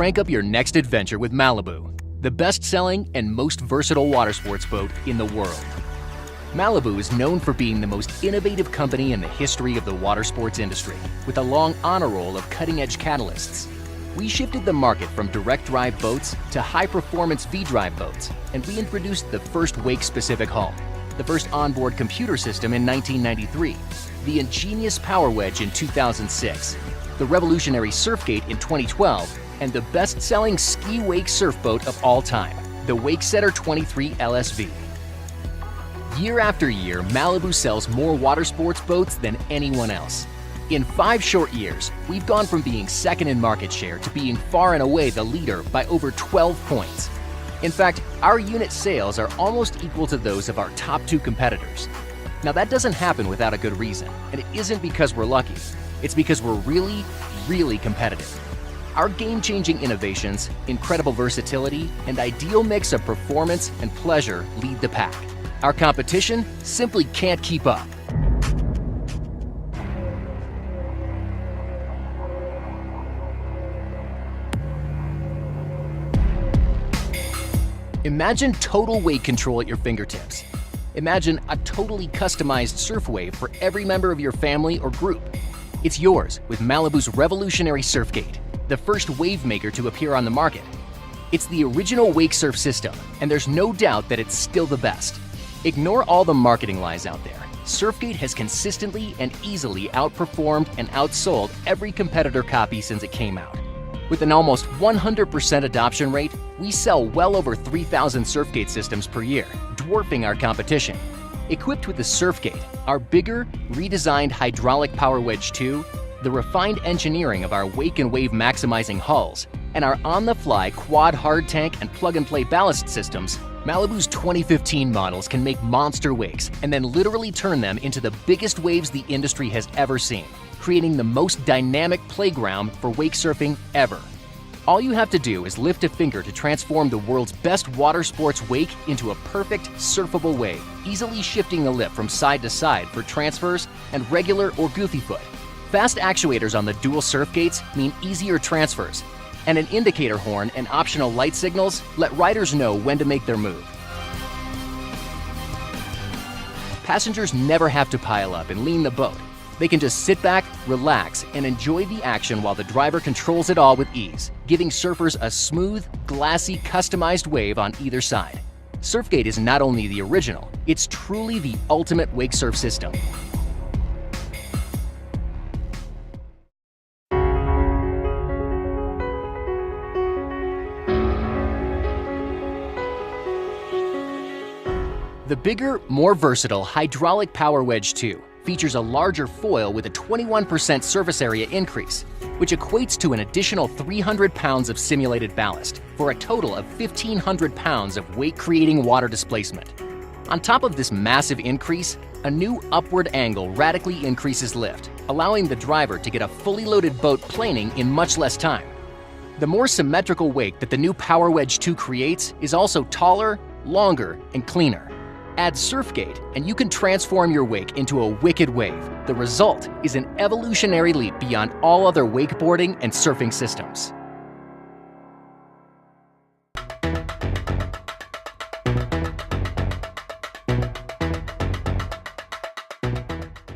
crank up your next adventure with Malibu, the best-selling and most versatile water sports boat in the world. Malibu is known for being the most innovative company in the history of the water sports industry, with a long honor roll of cutting-edge catalysts. We shifted the market from direct-drive boats to high-performance V-drive boats, and we introduced the first wake-specific hull, the first onboard computer system in 1993, the ingenious Power Wedge in 2006, the revolutionary Surfgate in 2012, and the best-selling ski-wake surf boat of all time, the Wakesetter 23 LSV. Year after year, Malibu sells more water sports boats than anyone else. In 5 short years, we've gone from being second in market share to being far and away the leader by over 12 points. In fact, our unit sales are almost equal to those of our top 2 competitors. Now that doesn't happen without a good reason, and it isn't because we're lucky. It's because we're really, really competitive. Our game-changing innovations, incredible versatility, and ideal mix of performance and pleasure lead the pack. Our competition simply can't keep up. Imagine total wake control at your fingertips. Imagine a totally customized surf wave for every member of your family or group. It's yours with Malibu's revolutionary Surfgate, the first wave maker to appear on the market. It's the original wake surf system, and there's no doubt that it's still the best. Ignore all the marketing lies out there. Surfgate has consistently and easily outperformed and outsold every competitor copy since it came out. With an almost 100% adoption rate, we sell well over 3,000 Surfgate systems per year, dwarfing our competition. Equipped with the Surfgate, our bigger, redesigned hydraulic Power Wedge 2, the refined engineering of our wake and wave maximizing hulls, and our on-the-fly quad hard tank and plug-and-play ballast systems, Malibu's 2015 models can make monster wakes and then literally turn them into the biggest waves the industry has ever seen, creating the most dynamic playground for wake surfing ever. All you have to do is lift a finger to transform the world's best water sports wake into a perfect surfable wave, easily shifting the lip from side to side for transfers and regular or goofy foot. Fast actuators on the dual surf gates mean easier transfers, and an indicator horn and optional light signals let riders know when to make their move. Passengers never have to pile up and lean the boat. They can just sit back, relax, and enjoy the action while the driver controls it all with ease, giving surfers a smooth, glassy, customized wave on either side. Surfgate is not only the original, it's truly the ultimate wake surf system. The bigger, more versatile hydraulic Power Wedge 2 features a larger foil with a 21% surface area increase, which equates to an additional 300 pounds of simulated ballast, for a total of 1,500 pounds of weight-creating water displacement. On top of this massive increase, a new upward angle radically increases lift, allowing the driver to get a fully loaded boat planing in much less time. The more symmetrical wake that the new Power Wedge 2 creates is also taller, longer, and cleaner. Add Surfgate, and you can transform your wake into a wicked wave. The result is an evolutionary leap beyond all other wakeboarding and surfing systems.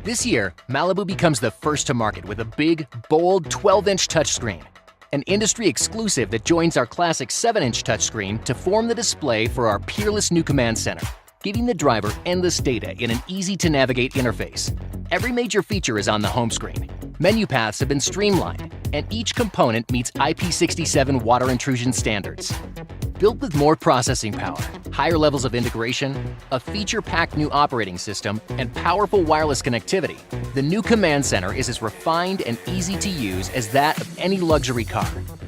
This year, Malibu becomes the first to market with a big, bold 12-inch touchscreen, an industry exclusive that joins our classic 7-inch touchscreen to form the display for our peerless new command center, giving the driver endless data in an easy-to-navigate interface. Every major feature is on the home screen. Menu paths have been streamlined, and each component meets IP67 water intrusion standards. Built with more processing power, higher levels of integration, a feature-packed new operating system, and powerful wireless connectivity, the new command center is as refined and easy to use as that of any luxury car.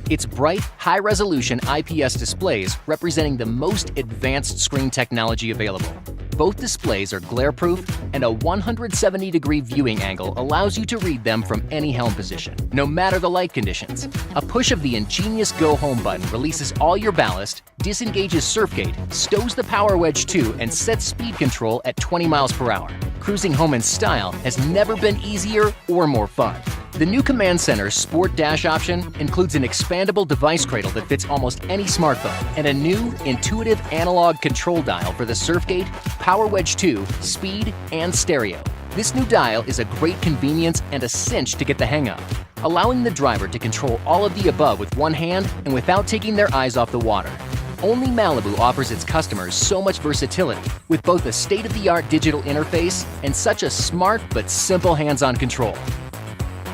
Its bright, high-resolution IPS displays representing the most advanced screen technology available. Both displays are glare-proof, and a 170-degree viewing angle allows you to read them from any helm position, no matter the light conditions. A push of the ingenious Go Home button releases all your ballast, disengages Surfgate, stows the Power Wedge 2, and sets speed control at 20 miles per hour. Cruising home in style has never been easier or more fun. The new Command Center's Sport Dash option includes an expandable device cradle that fits almost any smartphone and a new, intuitive analog control dial for the Surfgate, Power Wedge 2, speed, and stereo. This new dial is a great convenience and a cinch to get the hang of, allowing the driver to control all of the above with one hand and without taking their eyes off the water. Only Malibu offers its customers so much versatility with both a state-of-the-art digital interface and such a smart but simple hands-on control.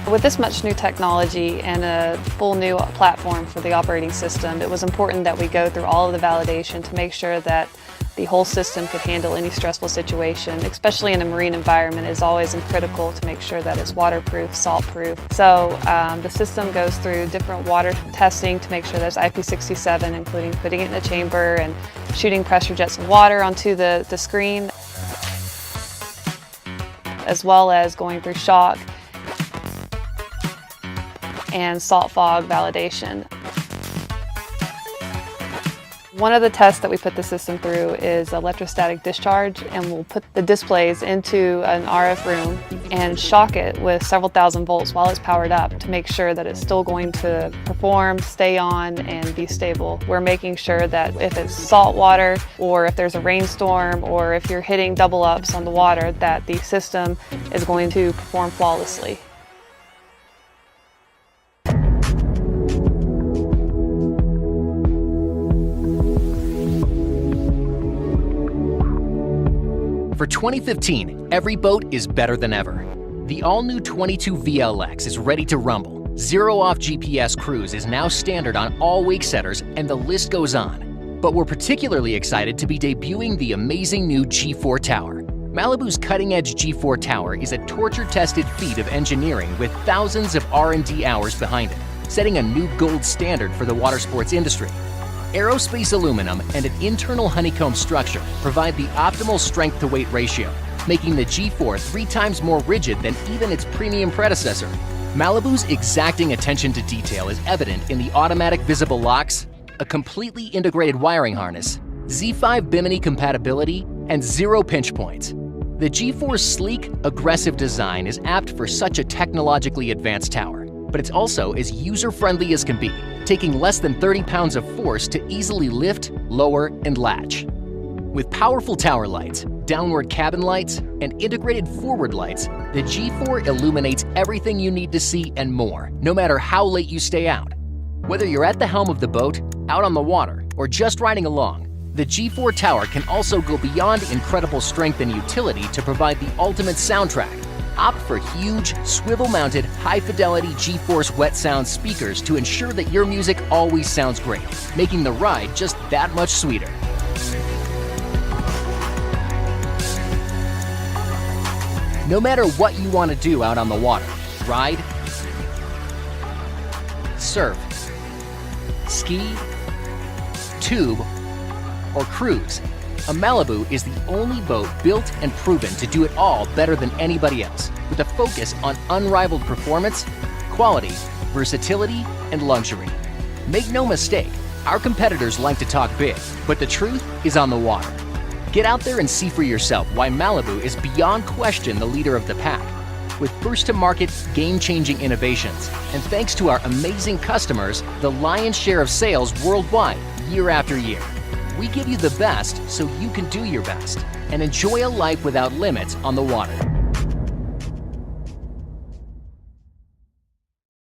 With this much new technology and a full new platform for the operating system, it was important that we go through all of the validation to make sure that the whole system could handle any stressful situation, especially in a marine environment. It is always critical to make sure that it's waterproof, salt-proof. So the system goes through different water testing to make sure there's IP67, including putting it in a chamber and shooting pressure jets of water onto the screen, as well as going through shock and salt fog validation. One of the tests that we put the system through is electrostatic discharge, and we'll put the displays into an RF room and shock it with several thousand volts while it's powered up to make sure that it's still going to perform, stay on, and be stable. We're making sure that if it's salt water or if there's a rainstorm or if you're hitting double ups on the water, that the system is going to perform flawlessly. For 2015, every boat is better than ever. The all-new 22 VLX is ready to rumble. Zero-off GPS cruise is now standard on all wake setters, and the list goes on. But we're particularly excited to be debuting the amazing new G4 Tower. Malibu's cutting-edge G4 Tower is a torture-tested feat of engineering with thousands of R&D hours behind it, setting a new gold standard for the water sports industry. Aerospace aluminum and an internal honeycomb structure provide the optimal strength-to-weight ratio, making the G4 3 times more rigid than even its premium predecessor. Malibu's exacting attention to detail is evident in the automatic visible locks, a completely integrated wiring harness, Z5 Bimini compatibility, and 0 pinch points. The G4's sleek, aggressive design is apt for such a technologically advanced tower, but it's also as user-friendly as can be, taking less than 30 pounds of force to easily lift, lower, and latch. With powerful tower lights, downward cabin lights, and integrated forward lights, the G4 illuminates everything you need to see and more, no matter how late you stay out. Whether you're at the helm of the boat, out on the water, or just riding along, the G4 Tower can also go beyond incredible strength and utility to provide the ultimate soundtrack. Opt for huge, swivel-mounted, high-fidelity G-Force wet sound speakers to ensure that your music always sounds great, making the ride just that much sweeter. No matter what you want to do out on the water, ride, surf, ski, tube, or cruise, a Malibu is the only boat built and proven to do it all better than anybody else, with a focus on unrivaled performance, quality, versatility, and luxury. Make no mistake, our competitors like to talk big, but the truth is on the water. Get out there and see for yourself why Malibu is beyond question the leader of the pack. With first-to-market, game-changing innovations, and thanks to our amazing customers, the lion's share of sales worldwide, year after year. We give you the best so you can do your best and enjoy a life without limits on the water.